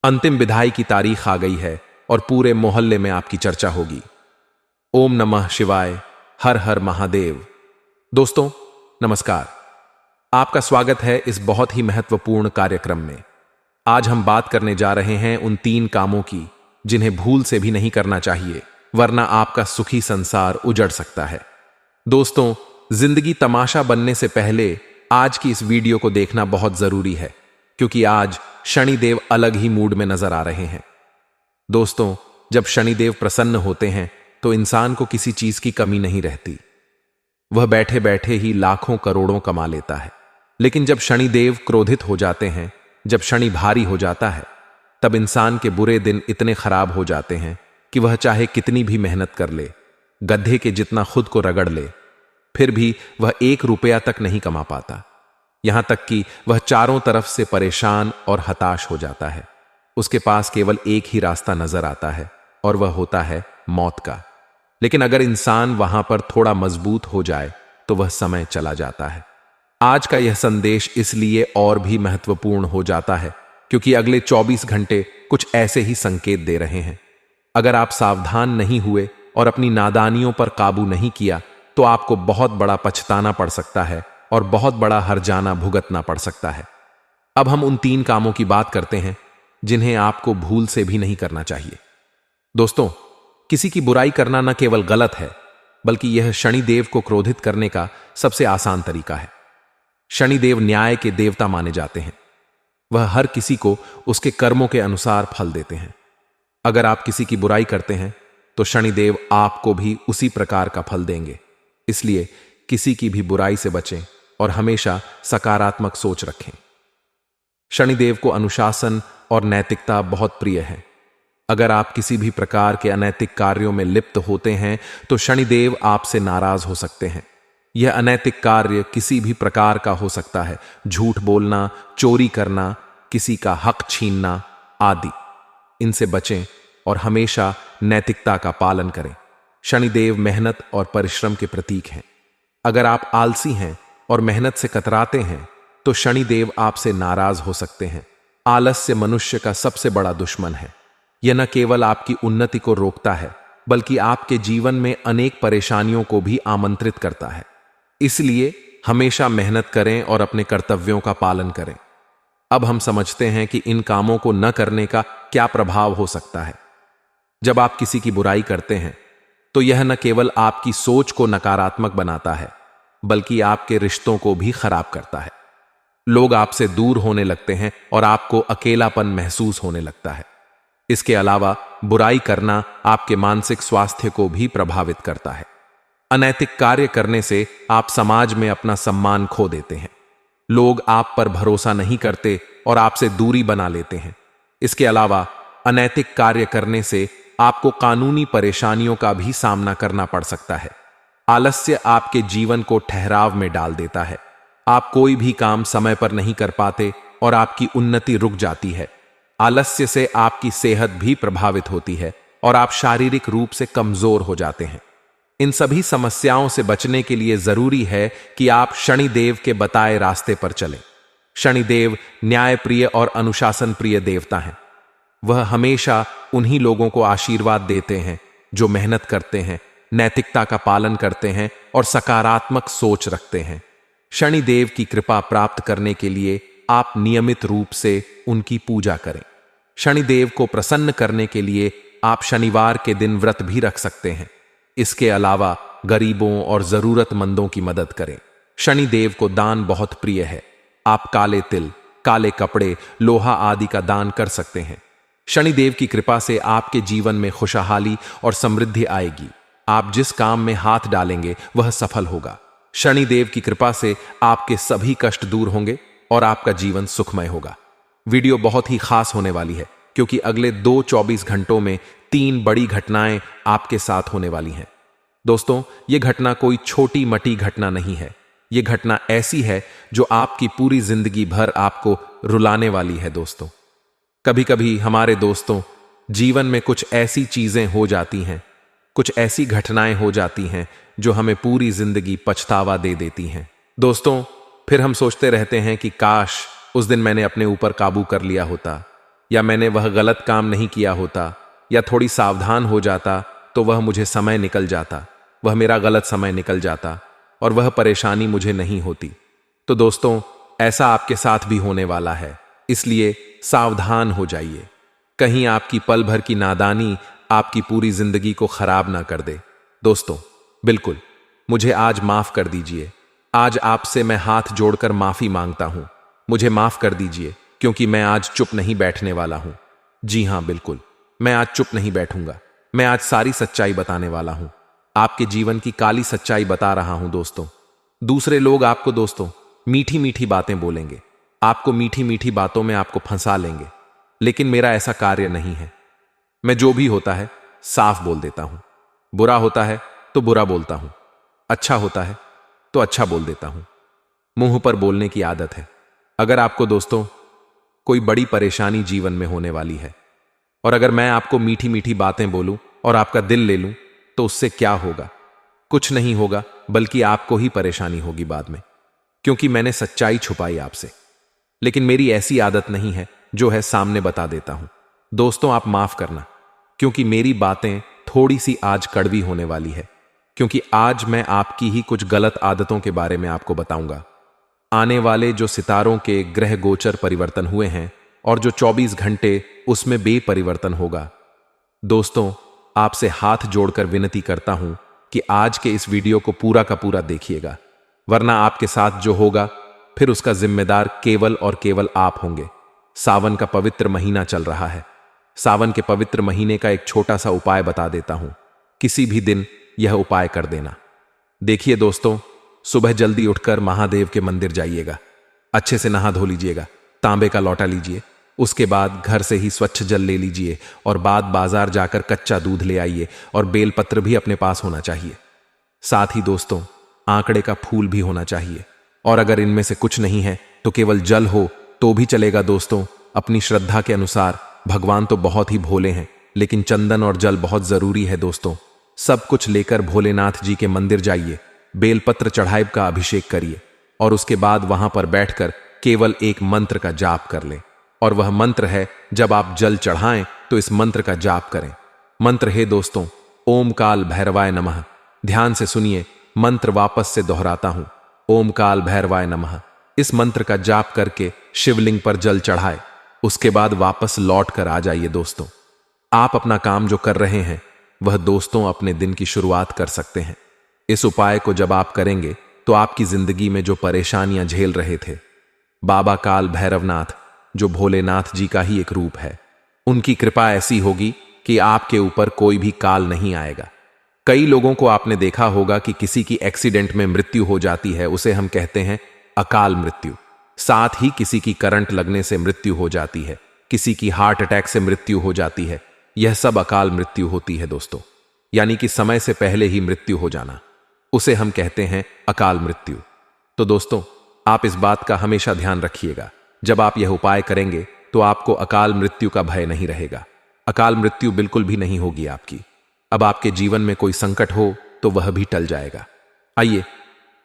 अंतिम विदाई की तारीख आ गई है और पूरे मोहल्ले में आपकी चर्चा होगी। ओम नमः शिवाय, हर हर महादेव। दोस्तों नमस्कार, आपका स्वागत है इस बहुत ही महत्वपूर्ण कार्यक्रम में। आज हम बात करने जा रहे हैं उन 3 कामों की जिन्हें भूल से भी नहीं करना चाहिए, वरना आपका सुखी संसार उजड़ सकता है। दोस्तों, जिंदगी तमाशा बनने से पहले आज की इस वीडियो को देखना बहुत जरूरी है, क्योंकि आज शनिदेव अलग ही मूड में नजर आ रहे हैं। दोस्तों, जब शनिदेव प्रसन्न होते हैं तो इंसान को किसी चीज की कमी नहीं रहती। वह बैठे बैठे ही लाखों करोड़ों कमा लेता है। लेकिन जब शनिदेव क्रोधित हो जाते हैं, जब शनि भारी हो जाता है, तब इंसान के बुरे दिन इतने खराब हो जाते हैं कि वह चाहे कितनी भी मेहनत कर ले, गड्ढे के जितना खुद को रगड़ ले, फिर भी वह 1 रुपया तक नहीं कमा पाता। यहां तक कि वह चारों तरफ से परेशान और हताश हो जाता है। उसके पास केवल एक ही रास्ता नजर आता है और वह होता है मौत का। लेकिन अगर इंसान वहां पर थोड़ा मजबूत हो जाए तो वह समय चला जाता है। आज का यह संदेश इसलिए और भी महत्वपूर्ण हो जाता है क्योंकि अगले 24 घंटे कुछ ऐसे ही संकेत दे रहे हैं। अगर आप सावधान नहीं हुए और अपनी नादानियों पर काबू नहीं किया तो आपको बहुत बड़ा पछताना पड़ सकता है और बहुत बड़ा हर्जाना भुगतना पड़ सकता है। अब हम उन 3 कामों की बात करते हैं जिन्हें आपको भूल से भी नहीं करना चाहिए। दोस्तों, किसी की बुराई करना न केवल गलत है, बल्कि यह शनिदेव को क्रोधित करने का सबसे आसान तरीका है। शनिदेव न्याय के देवता माने जाते हैं। वह हर किसी को उसके कर्मों के अनुसार फल देते हैं। अगर आप किसी की बुराई करते हैं तो शनिदेव आपको भी उसी प्रकार का फल देंगे। इसलिए किसी की भी बुराई से बचें और हमेशा सकारात्मक सोच रखें। शनिदेव को अनुशासन और नैतिकता बहुत प्रिय है। अगर आप किसी भी प्रकार के अनैतिक कार्यों में लिप्त होते हैं तो शनिदेव आपसे नाराज हो सकते हैं। यह अनैतिक कार्य किसी भी प्रकार का हो सकता है, झूठ बोलना, चोरी करना, किसी का हक छीनना आदि। इनसे बचें और हमेशा नैतिकता का पालन करें। शनिदेव मेहनत और परिश्रम के प्रतीक हैं। अगर आप आलसी हैं और मेहनत से कतराते हैं तो शनिदेव आपसे नाराज हो सकते हैं। आलस्य मनुष्य का सबसे बड़ा दुश्मन है। यह न केवल आपकी उन्नति को रोकता है, बल्कि आपके जीवन में अनेक परेशानियों को भी आमंत्रित करता है। इसलिए हमेशा मेहनत करें और अपने कर्तव्यों का पालन करें। अब हम समझते हैं कि इन कामों को न करने का क्या प्रभाव हो सकता है। जब आप किसी की बुराई करते हैं तो यह न केवल आपकी सोच को नकारात्मक बनाता है, बल्कि आपके रिश्तों को भी खराब करता है। लोग आपसे दूर होने लगते हैं और आपको अकेलापन महसूस होने लगता है। इसके अलावा बुराई करना आपके मानसिक स्वास्थ्य को भी प्रभावित करता है। अनैतिक कार्य करने से आप समाज में अपना सम्मान खो देते हैं। लोग आप पर भरोसा नहीं करते और आपसे दूरी बना लेते हैं। इसके अलावा अनैतिक कार्य करने से आपको कानूनी परेशानियों का भी सामना करना पड़ सकता है। आलस्य आपके जीवन को ठहराव में डाल देता है। आप कोई भी काम समय पर नहीं कर पाते और आपकी उन्नति रुक जाती है। आलस्य से आपकी सेहत भी प्रभावित होती है और आप शारीरिक रूप से कमजोर हो जाते हैं। इन सभी समस्याओं से बचने के लिए जरूरी है कि आप शनिदेव के बताए रास्ते पर चलें। शनिदेव न्यायप्रिय और अनुशासन प्रिय देवता हैं। वह हमेशा उन्हीं लोगों को आशीर्वाद देते हैं जो मेहनत करते हैं, नैतिकता का पालन करते हैं और सकारात्मक सोच रखते हैं। शनिदेव की कृपा प्राप्त करने के लिए आप नियमित रूप से उनकी पूजा करें। शनिदेव को प्रसन्न करने के लिए आप शनिवार के दिन व्रत भी रख सकते हैं। इसके अलावा गरीबों और जरूरतमंदों की मदद करें। शनिदेव को दान बहुत प्रिय है। आप काले तिल, काले कपड़े, लोहा आदि का दान कर सकते हैं। शनिदेव की कृपा से आपके जीवन में खुशहाली और समृद्धि आएगी। आप जिस काम में हाथ डालेंगे वह सफल होगा। शनिदेव की कृपा से आपके सभी कष्ट दूर होंगे और आपका जीवन सुखमय होगा। वीडियो बहुत ही खास होने वाली है क्योंकि अगले 24 घंटों में 3 बड़ी घटनाएं आपके साथ होने वाली हैं। दोस्तों, यह घटना कोई छोटी मटी घटना नहीं है। यह घटना ऐसी है जो आपकी पूरी जिंदगी भर आपको रुलाने वाली है। दोस्तों, कभी कभी हमारे दोस्तों जीवन में कुछ ऐसी चीजें हो जाती हैं, कुछ ऐसी घटनाएं हो जाती हैं जो हमें पूरी जिंदगी पछतावा दे देती हैं। दोस्तों, फिर हम सोचते रहते हैं कि काश उस दिन मैंने अपने ऊपर काबू कर लिया होता, या मैंने वह गलत काम नहीं किया होता, या थोड़ी सावधान हो जाता तो वह मुझे समय निकल जाता, वह मेरा गलत समय निकल जाता और वह परेशानी मुझे नहीं होती। तो दोस्तों, ऐसा आपके साथ भी होने वाला है, इसलिए सावधान हो जाइए। कहीं आपकी पल भर की नादानी आपकी पूरी जिंदगी को खराब ना कर दे। दोस्तों, बिल्कुल मुझे आज माफ कर दीजिए। आज आपसे मैं हाथ जोड़कर माफी मांगता हूं। मुझे माफ कर दीजिए, क्योंकि मैं आज चुप नहीं बैठने वाला हूं। जी हां, बिल्कुल मैं आज चुप नहीं बैठूंगा। मैं आज सारी सच्चाई बताने वाला हूं। आपके जीवन की काली सच्चाई बता रहा हूं। दोस्तों, दूसरे लोग आपको दोस्तों मीठी मीठी बातें बोलेंगे, आपको मीठी मीठी बातों में आपको फंसा लेंगे, लेकिन मेरा ऐसा कार्य नहीं है। मैं जो भी होता है साफ बोल देता हूं। बुरा होता है तो बुरा बोलता हूं, अच्छा होता है तो अच्छा बोल देता हूं। मुंह पर बोलने की आदत है। अगर आपको दोस्तों कोई बड़ी परेशानी जीवन में होने वाली है, और अगर मैं आपको मीठी मीठी बातें बोलूं और आपका दिल ले लूं, तो उससे क्या होगा? कुछ नहीं होगा, बल्कि आपको ही परेशानी होगी बाद में, क्योंकि मैंने सच्चाई छुपाई आपसे। लेकिन मेरी ऐसी आदत नहीं है, जो है सामने बता देता हूं। दोस्तों, आप माफ करना, क्योंकि मेरी बातें थोड़ी सी आज कड़वी होने वाली है, क्योंकि आज मैं आपकी ही कुछ गलत आदतों के बारे में आपको बताऊंगा। आने वाले जो सितारों के ग्रह गोचर परिवर्तन हुए हैं और जो 24 घंटे उसमें बेपरिवर्तन होगा। दोस्तों, आपसे हाथ जोड़कर विनती करता हूं कि आज के इस वीडियो को पूरा का पूरा देखिएगा, वरना आपके साथ जो होगा फिर उसका जिम्मेदार केवल और केवल आप होंगे। सावन का पवित्र महीना चल रहा है। सावन के पवित्र महीने का एक छोटा सा उपाय बता देता हूं। किसी भी दिन यह उपाय कर देना। देखिए दोस्तों, सुबह जल्दी उठकर महादेव के मंदिर जाइएगा, अच्छे से नहा धो लीजिएगा, तांबे का लौटा लीजिए, उसके बाद घर से ही स्वच्छ जल ले लीजिए और बाद बाजार जाकर कच्चा दूध ले आइए और बेलपत्र भी अपने पास होना चाहिए। साथ ही दोस्तों, आंकड़े का फूल भी होना चाहिए, और अगर इनमें से कुछ नहीं है तो केवल जल हो तो भी चलेगा। दोस्तों, अपनी श्रद्धा के अनुसार भगवान तो बहुत ही भोले हैं, लेकिन चंदन और जल बहुत जरूरी है। दोस्तों, सब कुछ लेकर भोलेनाथ जी के मंदिर जाइए, बेलपत्र चढ़ाइब का अभिषेक करिए और उसके बाद वहां पर बैठकर केवल एक मंत्र का जाप कर लें। और वह मंत्र है, जब आप जल चढ़ाएं तो इस मंत्र का जाप करें। मंत्र है दोस्तों, ओम काल भैरवाय नमः। ध्यान से सुनिए, मंत्र वापस से दोहराता हूं, ओम काल भैरवाय नमः। इस मंत्र का जाप करके शिवलिंग पर जल चढ़ाए, उसके बाद वापस लौट कर आ जाइए। दोस्तों, आप अपना काम जो कर रहे हैं वह दोस्तों अपने दिन की शुरुआत कर सकते हैं। इस उपाय को जब आप करेंगे तो आपकी जिंदगी में जो परेशानियां झेल रहे थे, बाबा काल भैरवनाथ, जो भोलेनाथ जी का ही एक रूप है, उनकी कृपा ऐसी होगी कि आपके ऊपर कोई भी काल नहीं आएगा। कई लोगों को आपने देखा होगा कि किसी की एक्सीडेंट में मृत्यु हो जाती है, उसे हम कहते हैं अकाल मृत्यु। साथ ही किसी की करंट लगने से मृत्यु हो जाती है, किसी की हार्ट अटैक से मृत्यु हो जाती है। यह सब अकाल मृत्यु होती है दोस्तों, यानी कि समय से पहले ही मृत्यु हो जाना, उसे हम कहते हैं अकाल मृत्यु। तो दोस्तों, आप इस बात का हमेशा ध्यान रखिएगा, जब आप यह उपाय करेंगे तो आपको अकाल मृत्यु का भय नहीं रहेगा। अकाल मृत्यु बिल्कुल भी नहीं होगी आपकी। अब आपके जीवन में कोई संकट हो तो वह भी टल जाएगा। आइए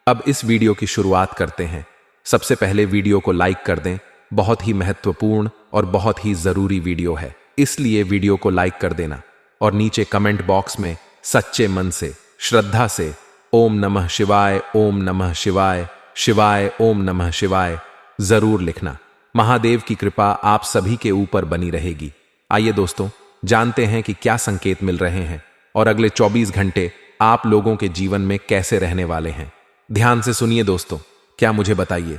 अब इस वीडियो की शुरुआत करते हैं। सबसे पहले वीडियो को लाइक कर दें, बहुत ही महत्वपूर्ण और बहुत ही जरूरी वीडियो है, इसलिए वीडियो को लाइक कर देना और नीचे कमेंट बॉक्स में सच्चे मन से, श्रद्धा से ओम नमः शिवाय, ओम नमः शिवाय, शिवाय ओम नमः शिवाय जरूर लिखना। महादेव की कृपा आप सभी के ऊपर बनी रहेगी। आइए दोस्तों, जानते हैं कि क्या संकेत मिल रहे हैं और अगले 24 घंटे आप लोगों के जीवन में कैसे रहने वाले हैं। ध्यान से सुनिए दोस्तों, क्या मुझे बताइए,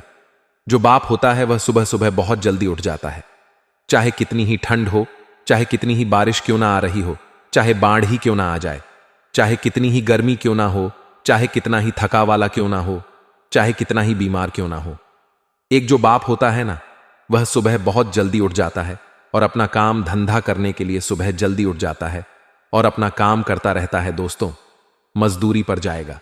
जो बाप होता है वह सुबह सुबह बहुत जल्दी उठ जाता है, चाहे कितनी ही ठंड हो, चाहे कितनी ही बारिश क्यों ना आ रही हो, चाहे बाढ़ ही क्यों ना आ जाए, चाहे कितनी ही गर्मी क्यों ना हो, चाहे कितना ही थका वाला क्यों ना हो, चाहे कितना ही बीमार क्यों ना हो। एक जो बाप होता है ना, वह सुबह बहुत जल्दी उठ जाता है और अपना काम धंधा करने के लिए सुबह जल्दी उठ जाता है और अपना काम करता रहता है। दोस्तों, मजदूरी पर जाएगा।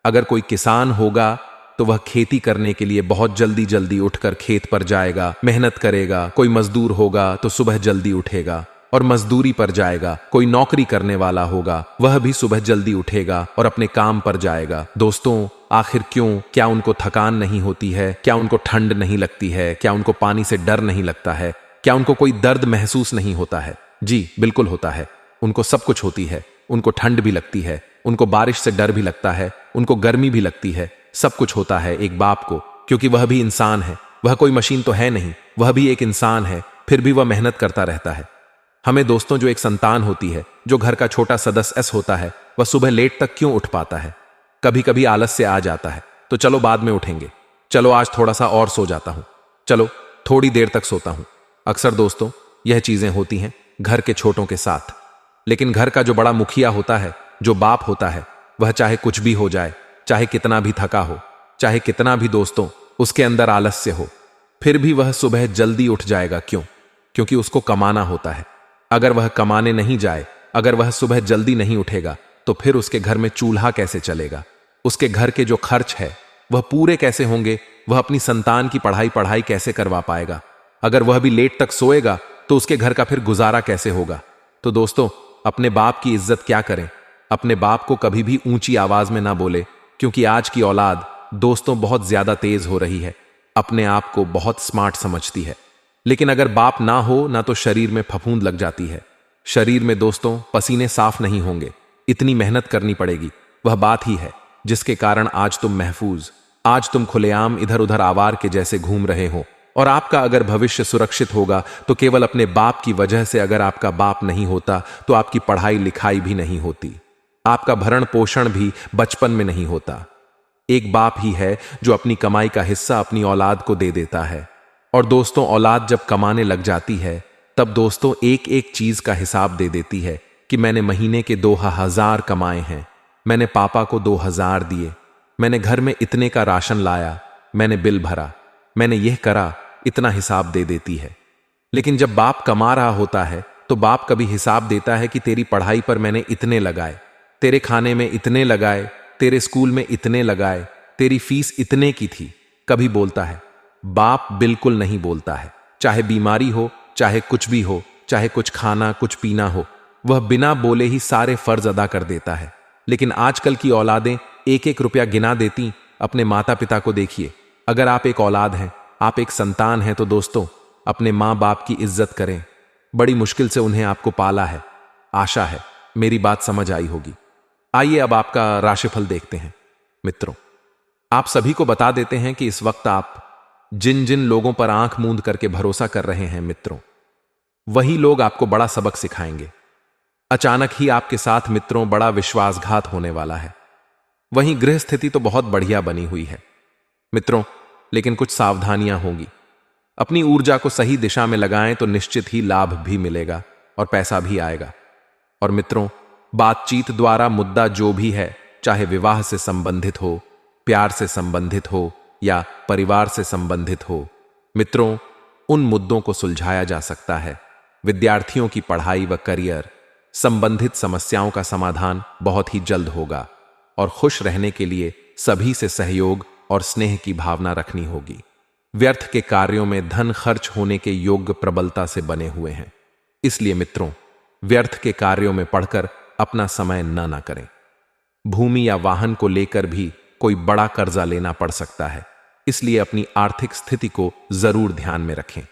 अगर कोई किसान होगा तो वह खेती करने के लिए बहुत जल्दी जल्दी उठकर खेत पर जाएगा, मेहनत करेगा। कोई मजदूर होगा तो सुबह जल्दी उठेगा और मजदूरी पर जाएगा। कोई नौकरी करने वाला होगा वह भी सुबह जल्दी उठेगा और अपने काम पर जाएगा। दोस्तों, आखिर क्यों? क्या उनको थकान नहीं होती है? क्या उनको ठंड नहीं लगती है? क्या उनको पानी से डर नहीं लगता है? क्या उनको कोई दर्द महसूस नहीं होता है? जी बिल्कुल होता है। उनको सब कुछ होती है। उनको ठंड भी लगती है, उनको बारिश से डर भी लगता है, उनको गर्मी भी लगती है। सब कुछ होता है एक बाप को, क्योंकि वह भी इंसान है। वह कोई मशीन तो है नहीं, वह भी एक इंसान है। फिर भी वह मेहनत करता रहता है। हमें दोस्तों, जो एक संतान होती है, जो घर का छोटा सदस्य होता है, वह सुबह लेट तक क्यों उठ पाता है? कभी कभी आलस से आ जाता है, तो चलो बाद में उठेंगे, चलो आज थोड़ा सा और सो जाता हूं, चलो थोड़ी देर तक सोता हूं। अक्सर दोस्तों यह चीजें होती हैं घर के छोटों के साथ। लेकिन घर का जो बड़ा मुखिया होता है, जो बाप होता है, वह चाहे कुछ भी हो जाए, चाहे कितना भी थका हो, चाहे कितना भी दोस्तों उसके अंदर आलस्य हो, फिर भी वह सुबह जल्दी उठ जाएगा। क्यों? क्योंकि उसको कमाना होता है। अगर वह कमाने नहीं जाए, अगर वह सुबह जल्दी नहीं उठेगा, तो फिर उसके घर में चूल्हा कैसे चलेगा? उसके घर के जो खर्च है वह पूरे कैसे होंगे? वह अपनी संतान की पढ़ाई कैसे करवा पाएगा? अगर वह भी लेट तक सोएगा तो उसके घर का फिर गुजारा कैसे होगा? तो दोस्तों, अपने बाप की इज्जत क्या करें? अपने बाप को कभी भी ऊंची आवाज में ना बोले, क्योंकि आज की औलाद दोस्तों बहुत ज्यादा तेज हो रही है, अपने आप को बहुत स्मार्ट समझती है। लेकिन अगर बाप ना हो ना, तो शरीर में फफूंद लग जाती है। शरीर में दोस्तों पसीने साफ नहीं होंगे, इतनी मेहनत करनी पड़ेगी। वह बात ही है जिसके कारण आज तुम महफूज, आज तुम खुलेआम इधर उधर आवार के जैसे घूम रहे हो। और आपका अगर भविष्य सुरक्षित होगा तो केवल अपने बाप की वजह से। अगर आपका बाप नहीं होता तो आपकी पढ़ाई लिखाई भी नहीं होती, आपका भरण पोषण भी बचपन में नहीं होता। एक बाप ही है जो अपनी कमाई का हिस्सा अपनी औलाद को दे देता है। और दोस्तों, औलाद जब कमाने लग जाती है, तब दोस्तों एक एक चीज का हिसाब दे देती है कि मैंने महीने के 2000 कमाए हैं, मैंने पापा को 2000 दिए, मैंने घर में इतने का राशन लाया, मैंने बिल भरा, मैंने यह करा, इतना हिसाब दे देती है। लेकिन जब बाप कमा रहा होता है तो बाप कभी हिसाब देता है कि तेरी पढ़ाई पर मैंने इतने लगाए, तेरे खाने में इतने लगाए, तेरे स्कूल में इतने लगाए, तेरी फीस इतने की थी? कभी बोलता है? बाप बिल्कुल नहीं बोलता है। चाहे बीमारी हो, चाहे कुछ भी हो, चाहे कुछ खाना कुछ पीना हो, वह बिना बोले ही सारे फर्ज अदा कर देता है। लेकिन आजकल की औलादें एक एक रुपया गिना देती। अपने माता पिता को देखिए। अगर आप एक औलाद हैं, आप एक संतान हैं, तो दोस्तों अपने माँ बाप की इज्जत करें। बड़ी मुश्किल से उन्हें आपको पाला है। आशा है मेरी बात समझ आई होगी। आइए अब आपका राशिफल देखते हैं। मित्रों, आप सभी को बता देते हैं कि इस वक्त आप जिन जिन लोगों पर आंख मूंद करके भरोसा कर रहे हैं मित्रों, वही लोग आपको बड़ा सबक सिखाएंगे। अचानक ही आपके साथ मित्रों बड़ा विश्वासघात होने वाला है। वहीं गृह स्थिति तो बहुत बढ़िया बनी हुई है मित्रों, लेकिन कुछ सावधानियां होंगी। अपनी ऊर्जा को सही दिशा में लगाएं तो निश्चित ही लाभ भी मिलेगा और पैसा भी आएगा। और मित्रों, बातचीत द्वारा मुद्दा जो भी है, चाहे विवाह से संबंधित हो, प्यार से संबंधित हो या परिवार से संबंधित हो, मित्रों उन मुद्दों को सुलझाया जा सकता है। विद्यार्थियों की पढ़ाई व करियर संबंधित समस्याओं का समाधान बहुत ही जल्द होगा। और खुश रहने के लिए सभी से सहयोग और स्नेह की भावना रखनी होगी। व्यर्थ के कार्यों में धन खर्च होने के योग्य प्रबलता से बने हुए हैं। इसलिए मित्रों, व्यर्थ के कार्यों में पढ़कर अपना समय न करें। भूमि या वाहन को लेकर भी कोई बड़ा कर्जा लेना पड़ सकता है, इसलिए अपनी आर्थिक स्थिति को जरूर ध्यान में रखें।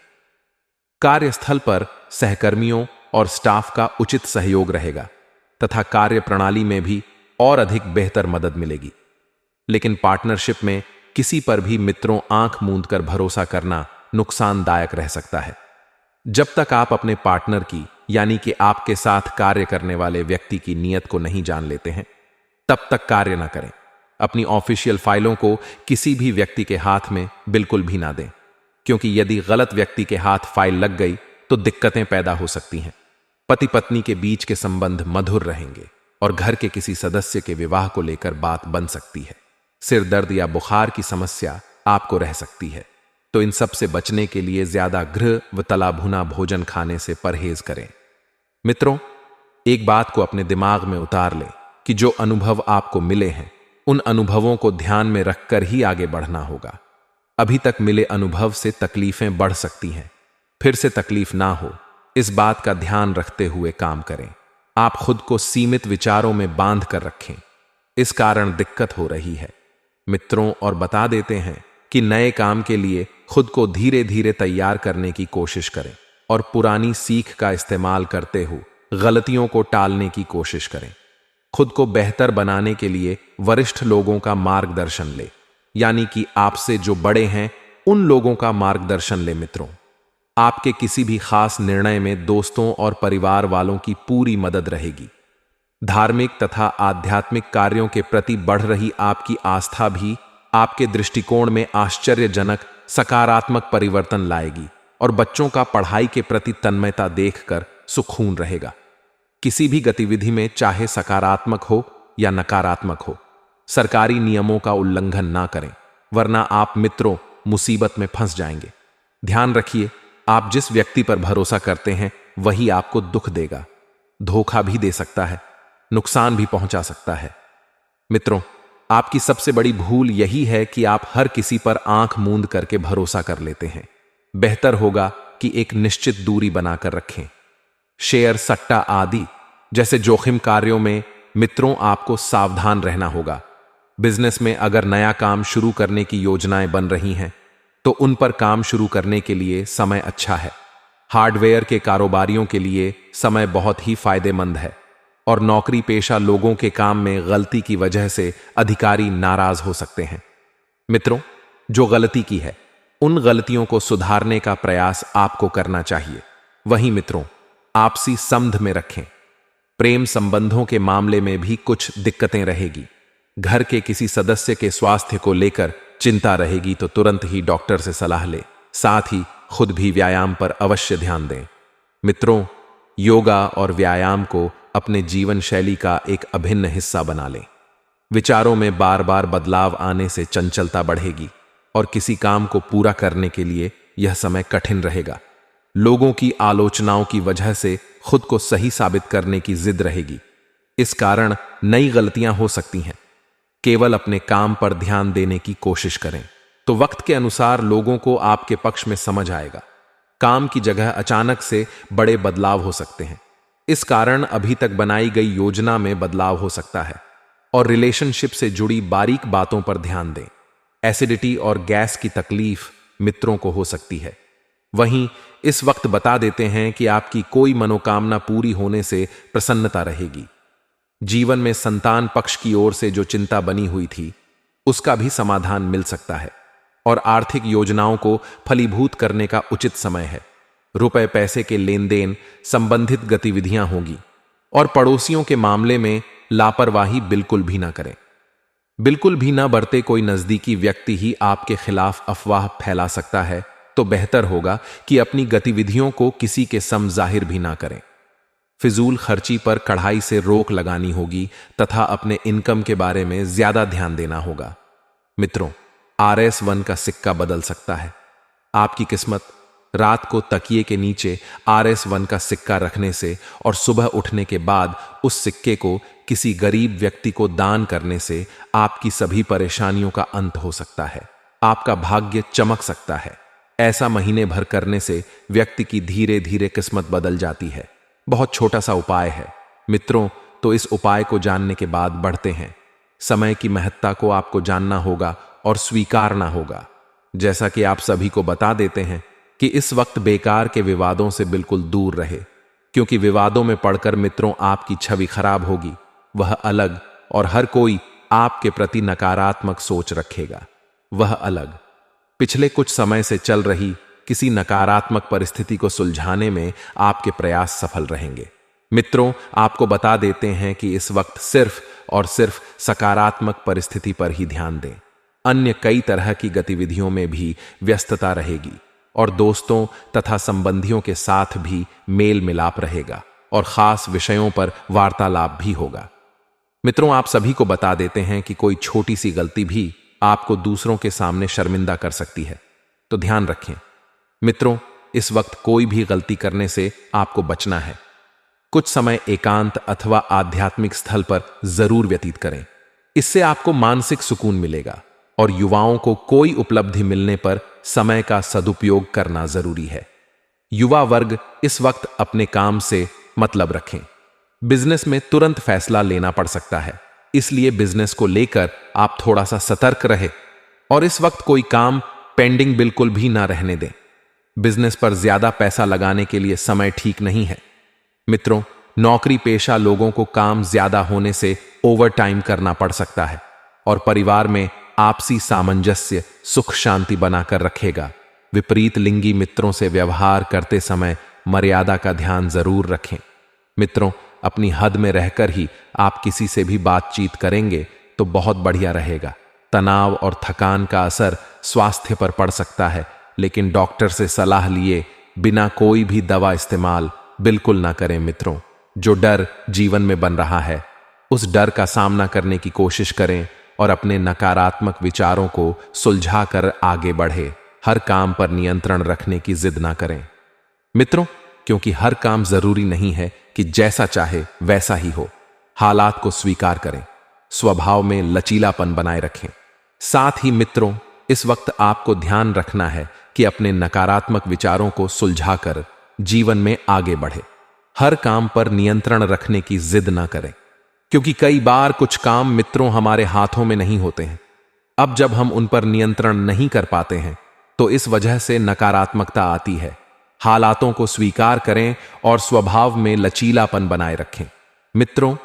कार्यस्थल पर सहकर्मियों और स्टाफ का उचित सहयोग रहेगा तथा कार्य प्रणाली में भी और अधिक बेहतर मदद मिलेगी। लेकिन पार्टनरशिप में किसी पर भी मित्रों आंख मूंद कर भरोसा करना नुकसानदायक रह सकता है। जब तक आप अपने पार्टनर की, यानी कि आपके साथ कार्य करने वाले व्यक्ति की नीयत को नहीं जान लेते हैं, तब तक कार्य ना करें। अपनी ऑफिशियल फाइलों को किसी भी व्यक्ति के हाथ में बिल्कुल भी ना दें, क्योंकि यदि गलत व्यक्ति के हाथ फाइल लग गई तो दिक्कतें पैदा हो सकती हैं। पति पत्नी के बीच के संबंध मधुर रहेंगे और घर के किसी सदस्य के विवाह को लेकर बात बन सकती है। सिर दर्द या बुखार की समस्या आपको रह सकती है, तो इन सब से बचने के लिए ज्यादा घृ व तला भुना भोजन खाने से परहेज करें। मित्रों, एक बात को अपने दिमाग में उतार लें कि जो अनुभव आपको मिले हैं, उन अनुभवों को ध्यान में रखकर ही आगे बढ़ना होगा। अभी तक मिले अनुभव से तकलीफें बढ़ सकती हैं, फिर से तकलीफ ना हो, इस बात का ध्यान रखते हुए काम करें। आप खुद को सीमित विचारों में बांध कर रखें, इस कारण दिक्कत हो रही है मित्रों। और बता देते हैं कि नए काम के लिए खुद को धीरे धीरे तैयार करने की कोशिश करें। और पुरानी सीख का इस्तेमाल करते हुए गलतियों को टालने की कोशिश करें। खुद को बेहतर बनाने के लिए वरिष्ठ लोगों का मार्गदर्शन ले, यानी कि आपसे जो बड़े हैं उन लोगों का मार्गदर्शन ले। मित्रों, आपके किसी भी खास निर्णय में दोस्तों और परिवार वालों की पूरी मदद रहेगी। धार्मिक तथा आध्यात्मिक कार्यों के प्रति बढ़ रही आपकी आस्था भी आपके दृष्टिकोण में आश्चर्यजनक सकारात्मक परिवर्तन लाएगी और बच्चों का पढ़ाई के प्रति तन्मयता देखकर सुकून रहेगा। किसी भी गतिविधि में, चाहे सकारात्मक हो या नकारात्मक हो, सरकारी नियमों का उल्लंघन ना करें, वरना आप मित्रों मुसीबत में फंस जाएंगे। ध्यान रखिए, आप जिस व्यक्ति पर भरोसा करते हैं वही आपको दुख देगा, धोखा भी दे सकता है, नुकसान भी पहुंचा सकता है। मित्रों, आपकी सबसे बड़ी भूल यही है कि आप हर किसी पर आंख मूंद करके भरोसा कर लेते हैं। बेहतर होगा कि एक निश्चित दूरी बनाकर रखें। शेयर, सट्टा आदि जैसे जोखिम कार्यों में मित्रों आपको सावधान रहना होगा। बिजनेस में अगर नया काम शुरू करने की योजनाएं बन रही हैं तो उन पर काम शुरू करने के लिए समय अच्छा है। हार्डवेयर के कारोबारियों के लिए समय बहुत ही फायदेमंद है और नौकरी पेशा लोगों के काम में गलती की वजह से अधिकारी नाराज हो सकते हैं। मित्रों, जो गलती की है उन गलतियों को सुधारने का प्रयास आपको करना चाहिए। वहीं मित्रों, आपसी समध में रखें। प्रेम संबंधों के मामले में भी कुछ दिक्कतें रहेगी। घर के किसी सदस्य के स्वास्थ्य को लेकर चिंता रहेगी तो तुरंत ही डॉक्टर से सलाह लें। साथ ही खुद भी व्यायाम पर अवश्य ध्यान दें। मित्रों, योगा और व्यायाम को अपने जीवन शैली का एक अभिन्न हिस्सा बना लें। विचारों में बार बार बदलाव आने से चंचलता बढ़ेगी और किसी काम को पूरा करने के लिए यह समय कठिन रहेगा। लोगों की आलोचनाओं की वजह से खुद को सही साबित करने की जिद रहेगी। इस कारण नई गलतियां हो सकती हैं। केवल अपने काम पर ध्यान देने की कोशिश करें तो वक्त के अनुसार लोगों को आपके पक्ष में समझ आएगा। काम की जगह अचानक से बड़े बदलाव हो सकते हैं। इस कारण अभी तक बनाई गई योजना में बदलाव हो सकता है और रिलेशनशिप से जुड़ी बारीक बातों पर ध्यान दें। एसिडिटी और गैस की तकलीफ मित्रों को हो सकती है। वहीं इस वक्त बता देते हैं कि आपकी कोई मनोकामना पूरी होने से प्रसन्नता रहेगी। जीवन में संतान पक्ष की ओर से जो चिंता बनी हुई थी उसका भी समाधान मिल सकता है और आर्थिक योजनाओं को फलीभूत करने का उचित समय है। रुपए पैसे के लेन देन संबंधित गतिविधियां होंगी और पड़ोसियों के मामले में लापरवाही बिल्कुल भी ना करें। बिल्कुल भी ना बरते। कोई नजदीकी व्यक्ति ही आपके खिलाफ अफवाह फैला सकता है तो बेहतर होगा कि अपनी गतिविधियों को किसी के सम जाहिर भी ना करें। फिजूल खर्ची पर कड़ाई से रोक लगानी होगी तथा अपने इनकम के बारे में ज्यादा ध्यान देना होगा। मित्रों, RS1 का सिक्का बदल सकता है। आपकी किस्मत रात को तकिए के नीचे RS1 का सिक्का रखने से और सुबह उठने के बाद उस सिक्के को किसी गरीब व्यक्ति को दान करने से आपकी सभी परेशानियों का अंत हो सकता है। आपका भाग्य चमक सकता है। ऐसा महीने भर करने से व्यक्ति की धीरे धीरे किस्मत बदल जाती है। बहुत छोटा सा उपाय है मित्रों, तो इस उपाय को जानने के बाद बढ़ते हैं। समय की महत्ता को आपको जानना होगा और स्वीकारना होगा। जैसा कि आप सभी को बता देते हैं कि इस वक्त बेकार के विवादों से बिल्कुल दूर रहे, क्योंकि विवादों में पड़कर मित्रों आपकी छवि खराब होगी। वह अलग और हर कोई आपके प्रति नकारात्मक सोच रखेगा। वह अलग पिछले कुछ समय से चल रही किसी नकारात्मक परिस्थिति को सुलझाने में आपके प्रयास सफल रहेंगे। मित्रों, आपको बता देते हैं कि इस वक्त सिर्फ और सिर्फ सकारात्मक परिस्थिति पर ही ध्यान दें। अन्य कई तरह की गतिविधियों में भी व्यस्तता रहेगी और दोस्तों तथा संबंधियों के साथ भी मेल मिलाप रहेगा और खास विषयों पर वार्तालाप भी होगा। मित्रों, आप सभी को बता देते हैं कि कोई छोटी सी गलती भी आपको दूसरों के सामने शर्मिंदा कर सकती है, तो ध्यान रखें। मित्रों, इस वक्त कोई भी गलती करने से आपको बचना है। कुछ समय एकांत अथवा आध्यात्मिक स्थल पर जरूर व्यतीत करें। इससे आपको मानसिक सुकून मिलेगा और युवाओं को कोई उपलब्धि मिलने पर समय का सदुपयोग करना जरूरी है। युवा वर्ग इस वक्त अपने काम से मतलब रखें। बिजनेस में तुरंत फैसला लेना पड़ सकता है, इसलिए बिजनेस को लेकर आप थोड़ा सा सतर्क रहे और इस वक्त कोई काम पेंडिंग बिल्कुल भी ना रहने दें। बिजनेस पर ज्यादा पैसा लगाने के लिए समय ठीक नहीं है। मित्रों, नौकरी पेशा लोगों को काम ज्यादा होने से ओवर टाइम करना पड़ सकता है और परिवार में आपसी सामंजस्य सुख शांति बनाकर रखेगा। विपरीत लिंगी मित्रों से व्यवहार करते समय मर्यादा का ध्यान जरूर रखें। मित्रों, अपनी हद में रहकर ही आप किसी से भी बातचीत करेंगे तो बहुत बढ़िया रहेगा। तनाव और थकान का असर स्वास्थ्य पर पड़ सकता है, लेकिन डॉक्टर से सलाह लिए बिना कोई भी दवा इस्तेमाल बिल्कुल ना करें। मित्रों, जो डर जीवन में बन रहा है उस डर का सामना करने की कोशिश करें और अपने नकारात्मक विचारों को सुलझाकर आगे बढ़े। हर काम पर नियंत्रण रखने की जिद ना करें। मित्रों, क्योंकि हर काम जरूरी नहीं है कि जैसा चाहे वैसा ही हो। हालात को स्वीकार करें, स्वभाव में लचीलापन बनाए रखें। साथ ही मित्रों, इस वक्त आपको ध्यान रखना है कि अपने नकारात्मक विचारों को सुलझाकर जीवन में आगे बढ़े। हर काम पर नियंत्रण रखने की जिद ना करें, क्योंकि कई बार कुछ काम मित्रों हमारे हाथों में नहीं होते हैं। अब जब हम उन पर नियंत्रण नहीं कर पाते हैं तो इस वजह से नकारात्मकता आती है। हालातों को स्वीकार करें और स्वभाव में लचीलापन बनाए रखें। मित्रों,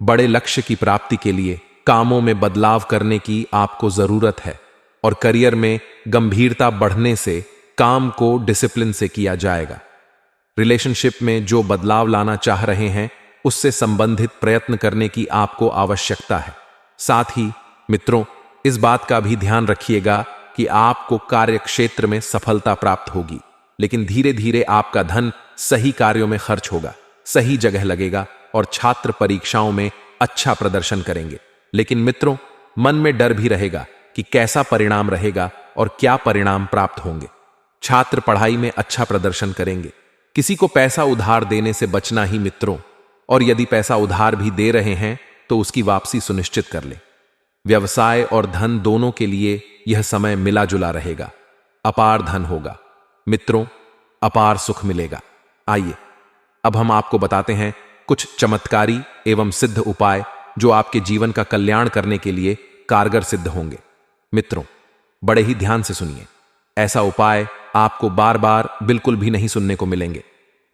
बड़े लक्ष्य की प्राप्ति के लिए कामों में बदलाव करने की आपको जरूरत है और करियर में गंभीरता बढ़ने से काम को डिसिप्लिन से किया जाएगा। रिलेशनशिप में जो बदलाव लाना चाह रहे हैं उससे संबंधित प्रयत्न करने की आपको आवश्यकता है। साथ ही मित्रों, इस बात का भी ध्यान रखिएगा कि आपको कार्य क्षेत्र में सफलता प्राप्त होगी, लेकिन धीरे धीरे आपका धन सही कार्यों में खर्च होगा, सही जगह लगेगा और छात्र परीक्षाओं में अच्छा प्रदर्शन करेंगे। लेकिन मित्रों, मन में डर भी रहेगा कि कैसा परिणाम रहेगा और क्या परिणाम प्राप्त होंगे। छात्र पढ़ाई में अच्छा प्रदर्शन करेंगे। किसी को पैसा उधार देने से बचना ही मित्रों, और यदि पैसा उधार भी दे रहे हैं तो उसकी वापसी सुनिश्चित कर ले। व्यवसाय और धन दोनों के लिए यह समय मिला जुला रहेगा। अपार धन होगा मित्रों, अपार सुख मिलेगा। आइए अब हम आपको बताते हैं कुछ चमत्कारी एवं सिद्ध उपाय जो आपके जीवन का कल्याण करने के लिए कारगर सिद्ध होंगे। मित्रों, बड़े ही ध्यान से सुनिए, ऐसा उपाय आपको बार बार बिल्कुल भी नहीं सुनने को मिलेंगे।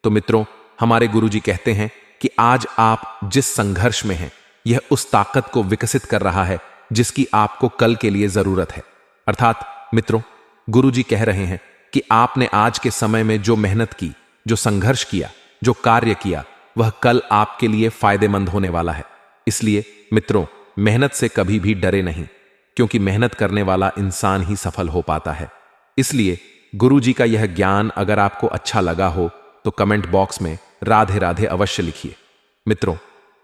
तो मित्रों, हमारे गुरुजी कहते हैं कि आज आप जिस संघर्ष में हैं यह उस ताकत को विकसित कर रहा है जिसकी आपको कल के लिए जरूरत है। अर्थात मित्रों, गुरुजी कह रहे हैं कि आपने आज के समय में जो मेहनत की, जो संघर्ष किया, जो कार्य किया, वह कल आपके लिए फायदेमंद होने वाला है। इसलिए मित्रों, मेहनत से कभी भी डरे नहीं, क्योंकि मेहनत करने वाला इंसान ही सफल हो पाता है। इसलिए गुरुजी का यह ज्ञान अगर आपको अच्छा लगा हो तो कमेंट बॉक्स में राधे राधे अवश्य लिखिए। मित्रों,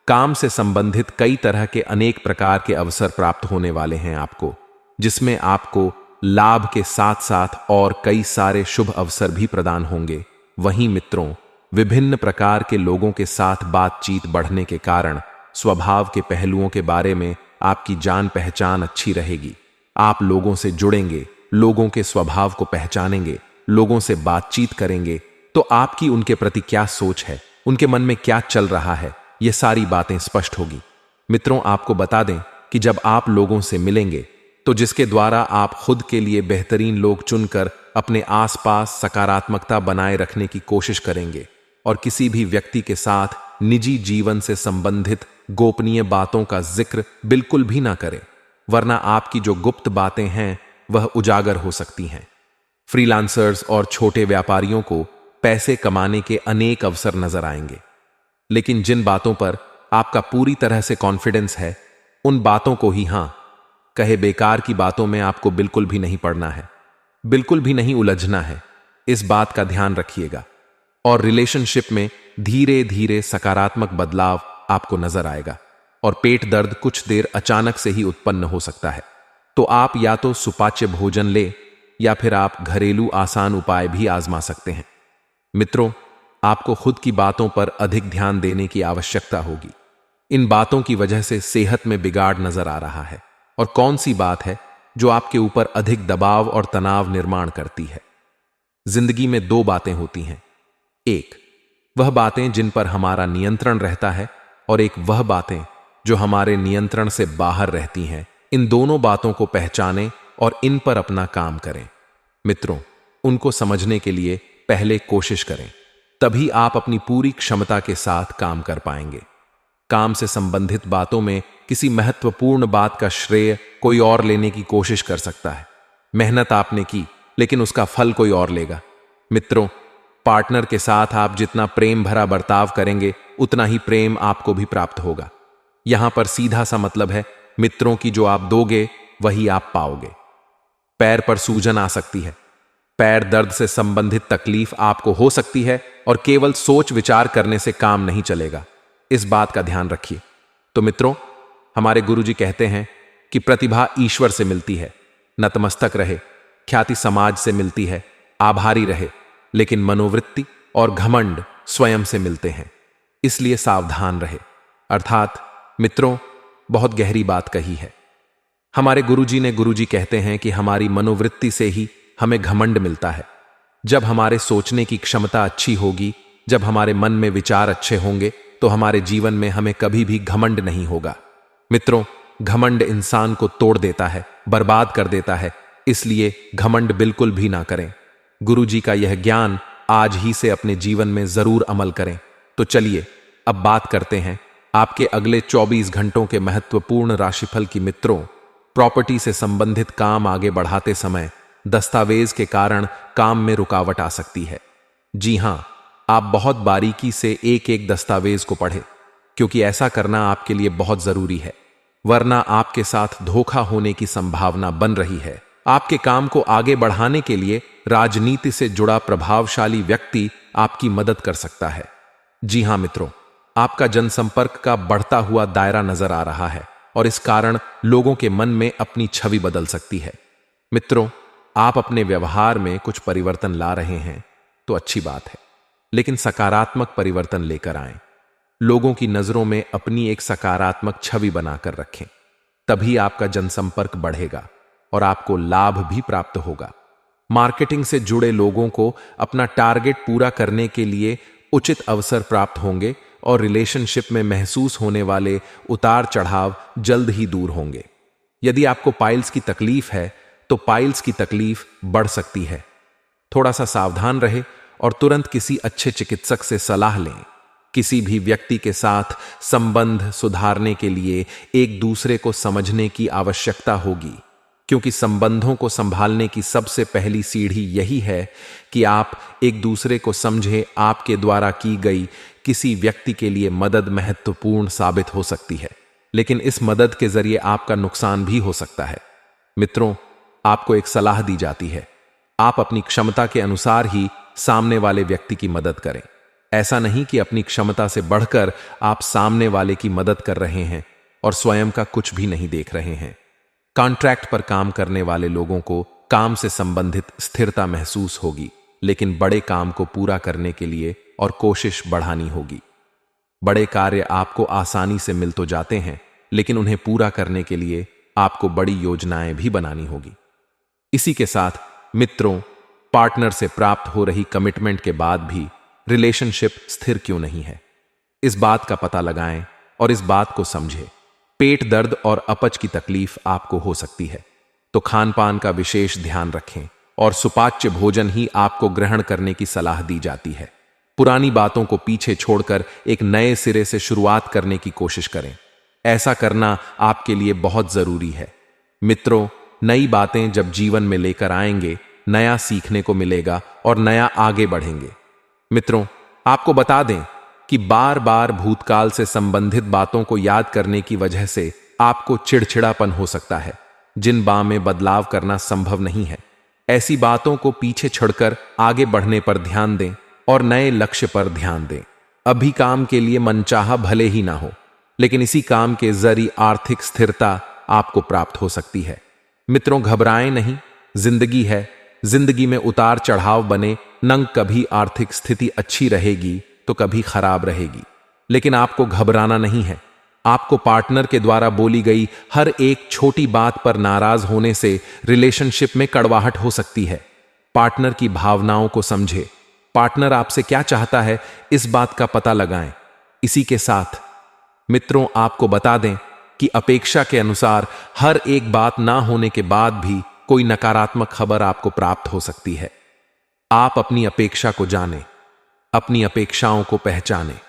काम से संबंधित कई तरह के अनेक प्रकार के अवसर प्राप्त होने वाले हैं आपको, जिसमें आपको लाभ के साथ साथ और कई सारे शुभ अवसर भी प्रदान होंगे। वहीं मित्रों, विभिन्न प्रकार के लोगों के साथ बातचीत बढ़ने के कारण स्वभाव के पहलुओं के बारे में आपकी जान पहचान अच्छी रहेगी। आप लोगों से जुड़ेंगे, लोगों के स्वभाव को पहचानेंगे, लोगों से बातचीत करेंगे तो आपकी उनके प्रति क्या सोच है, उनके मन में क्या चल रहा है, ये सारी बातें स्पष्ट होगी। मित्रों, आपको बता दें कि जब आप लोगों से मिलेंगे तो जिसके द्वारा आप खुद के लिए बेहतरीन लोग चुनकर अपने आसपास सकारात्मकता बनाए रखने की कोशिश करेंगे और किसी भी व्यक्ति के साथ निजी जीवन से संबंधित गोपनीय बातों का जिक्र बिल्कुल भी ना करें, वरना आपकी जो गुप्त बातें हैं वह उजागर हो सकती हैं। फ्रीलांसर्स और छोटे व्यापारियों को पैसे कमाने के अनेक अवसर नजर आएंगे, लेकिन जिन बातों पर आपका पूरी तरह से कॉन्फिडेंस है उन बातों को ही हां कहे, बेकार की बातों में आपको बिल्कुल भी नहीं पड़ना है, बिल्कुल भी नहीं उलझना है। इस बात का ध्यान रखिएगा। और रिलेशनशिप में धीरे धीरे सकारात्मक बदलाव आपको नजर आएगा और पेट दर्द कुछ देर अचानक से ही उत्पन्न हो सकता है। तो आप या तो सुपाच्य भोजन ले या फिर आप घरेलू आसान उपाय भी आजमा सकते हैं। मित्रों, आपको खुद की बातों पर अधिक ध्यान देने की आवश्यकता होगी। इन बातों की वजह से सेहत में बिगाड़ नजर आ रहा है। और कौन सी बात है जो आपके ऊपर अधिक दबाव और तनाव निर्माण करती है? जिंदगी में दो बातें होती हैं, एक वह बातें जिन पर हमारा नियंत्रण रहता है और एक वह बातें जो हमारे नियंत्रण से बाहर रहती हैं। इन दोनों बातों को पहचानें और इन पर अपना काम करें। मित्रों, उनको समझने के लिए पहले कोशिश करें। तभी आप अपनी पूरी क्षमता के साथ काम कर पाएंगे। काम से संबंधित बातों में किसी महत्वपूर्ण बात का श्रेय कोई और लेने की कोशिश कर सकता है। मेहनत आपने की, लेकिन उसका फल कोई और लेगा। मित्रों, पार्टनर के साथ आप जितना प्रेम भरा बर्ताव करेंगे, उतना ही प्रेम आपको भी प्राप्त होगा। यहां पर सीधा सा मतलब है, मित्रों की जो आप दोगे वही आप पाओगे। पैर पर सूजन आ सकती है, पैर दर्द से संबंधित तकलीफ आपको हो सकती है, और केवल सोच विचार करने से काम नहीं चलेगा। इस बात का ध्यान रखिए। तो मित्रों, हमारे गुरुजी कहते हैं कि प्रतिभा ईश्वर से मिलती है, नतमस्तक रहे। ख्याति समाज से मिलती है, आभारी रहे। लेकिन मनोवृत्ति और घमंड स्वयं से मिलते हैं, इसलिए सावधान रहे। अर्थात मित्रों, बहुत गहरी बात कही है हमारे गुरुजी कहते हैं कि हमारी मनोवृत्ति से ही हमें घमंड मिलता है। जब हमारे सोचने की क्षमता अच्छी होगी, जब हमारे मन में विचार अच्छे होंगे, तो हमारे जीवन में हमें कभी भी घमंड नहीं होगा। मित्रों, घमंड इंसान को तोड़ देता है, बर्बाद कर देता है, इसलिए घमंड बिल्कुल भी ना करें। गुरुजी का यह ज्ञान आज ही से अपने जीवन में जरूर अमल करें। तो चलिए अब बात करते हैं आपके अगले 24 घंटों के महत्वपूर्ण राशिफल की। मित्रों, प्रॉपर्टी से संबंधित काम आगे बढ़ाते समय दस्तावेज के कारण काम में रुकावट आ सकती है। जी हां, आप बहुत बारीकी से एक एक दस्तावेज को पढ़ें, क्योंकि ऐसा करना आपके लिए बहुत जरूरी है, वरना आपके साथ धोखा होने की संभावना बन रही है। आपके काम को आगे बढ़ाने के लिए राजनीति से जुड़ा प्रभावशाली व्यक्ति आपकी मदद कर सकता है। जी हां मित्रों, आपका जनसंपर्क का बढ़ता हुआ दायरा नजर आ रहा है, और इस कारण लोगों के मन में अपनी छवि बदल सकती है। मित्रों, आप अपने व्यवहार में कुछ परिवर्तन ला रहे हैं तो अच्छी बात है, लेकिन सकारात्मक परिवर्तन लेकर आएं। लोगों की नजरों में अपनी एक सकारात्मक छवि बनाकर रखें, तभी आपका जनसंपर्क बढ़ेगा और आपको लाभ भी प्राप्त होगा। मार्केटिंग से जुड़े लोगों को अपना टारगेट पूरा करने के लिए उचित अवसर प्राप्त होंगे, और रिलेशनशिप में महसूस होने वाले उतार चढ़ाव जल्द ही दूर होंगे। यदि आपको पाइल्स की तकलीफ है, तो पाइल्स की तकलीफ बढ़ सकती है। थोड़ा सा सावधान रहे और तुरंत किसी अच्छे चिकित्सक से सलाह लें। किसी भी व्यक्ति के साथ संबंध सुधारने के लिए एक दूसरे को समझने की आवश्यकता होगी, क्योंकि संबंधों को संभालने की सबसे पहली सीढ़ी यही है कि आप एक दूसरे को समझें। आपके द्वारा की गई किसी व्यक्ति के लिए मदद महत्वपूर्ण साबित हो सकती है, लेकिन इस मदद के जरिए आपका नुकसान भी हो सकता है। मित्रों, आपको एक सलाह दी जाती है, आप अपनी क्षमता के अनुसार ही सामने वाले व्यक्ति की मदद करें। ऐसा नहीं कि अपनी क्षमता से बढ़कर आप सामने वाले की मदद कर रहे हैं और स्वयं का कुछ भी नहीं देख रहे हैं। कॉन्ट्रैक्ट पर काम करने वाले लोगों को काम से संबंधित स्थिरता महसूस होगी, लेकिन बड़े काम को पूरा करने के लिए और कोशिश बढ़ानी होगी। बड़े कार्य आपको आसानी से मिल तो जाते हैं, लेकिन उन्हें पूरा करने के लिए आपको बड़ी योजनाएं भी बनानी होगी। इसी के साथ मित्रों, पार्टनर से प्राप्त हो रही कमिटमेंट के बाद भी रिलेशनशिप स्थिर क्यों नहीं है, इस बात का पता लगाएं और इस बात को समझें। पेट दर्द और अपच की तकलीफ आपको हो सकती है, तो खान पान का विशेष ध्यान रखें और सुपाच्य भोजन ही आपको ग्रहण करने की सलाह दी जाती है। पुरानी बातों को पीछे छोड़कर एक नए सिरे से शुरुआत करने की कोशिश करें। ऐसा करना आपके लिए बहुत जरूरी है। मित्रों, नई बातें जब जीवन में लेकर आएंगे, नया सीखने को मिलेगा और नया आगे बढ़ेंगे। मित्रों, आपको बता दें कि बार बार भूतकाल से संबंधित बातों को याद करने की वजह से आपको चिड़चिड़ापन हो सकता है, जिन बातों में बदलाव करना संभव नहीं है। ऐसी बातों को पीछे छोड़कर आगे बढ़ने पर ध्यान दें और नए लक्ष्य पर ध्यान दें। अभी काम के लिए मनचाहा भले ही ना हो, लेकिन इसी काम के जरिए आर्थिक स्थिरता आपको प्राप्त हो सकती है। मित्रों, घबराएं नहीं, जिंदगी है, जिंदगी में उतार चढ़ाव बने। नंग कभी आर्थिक स्थिति अच्छी रहेगी तो कभी खराब रहेगी, लेकिन आपको घबराना नहीं है। आपको पार्टनर के द्वारा बोली गई हर एक छोटी बात पर नाराज होने से रिलेशनशिप में कड़वाहट हो सकती है। पार्टनर की भावनाओं को समझे, पार्टनर आपसे क्या चाहता है, इस बात का पता लगाएं। इसी के साथ मित्रों, आपको बता दें कि अपेक्षा के अनुसार हर एक बात ना होने के बाद भी कोई नकारात्मक खबर आपको प्राप्त हो सकती है। आप अपनी अपेक्षा को जानें, अपनी अपेक्षाओं को पहचानें।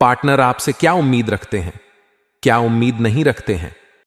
पार्टनर आपसे क्या उम्मीद रखते हैं, क्या उम्मीद नहीं रखते हैं,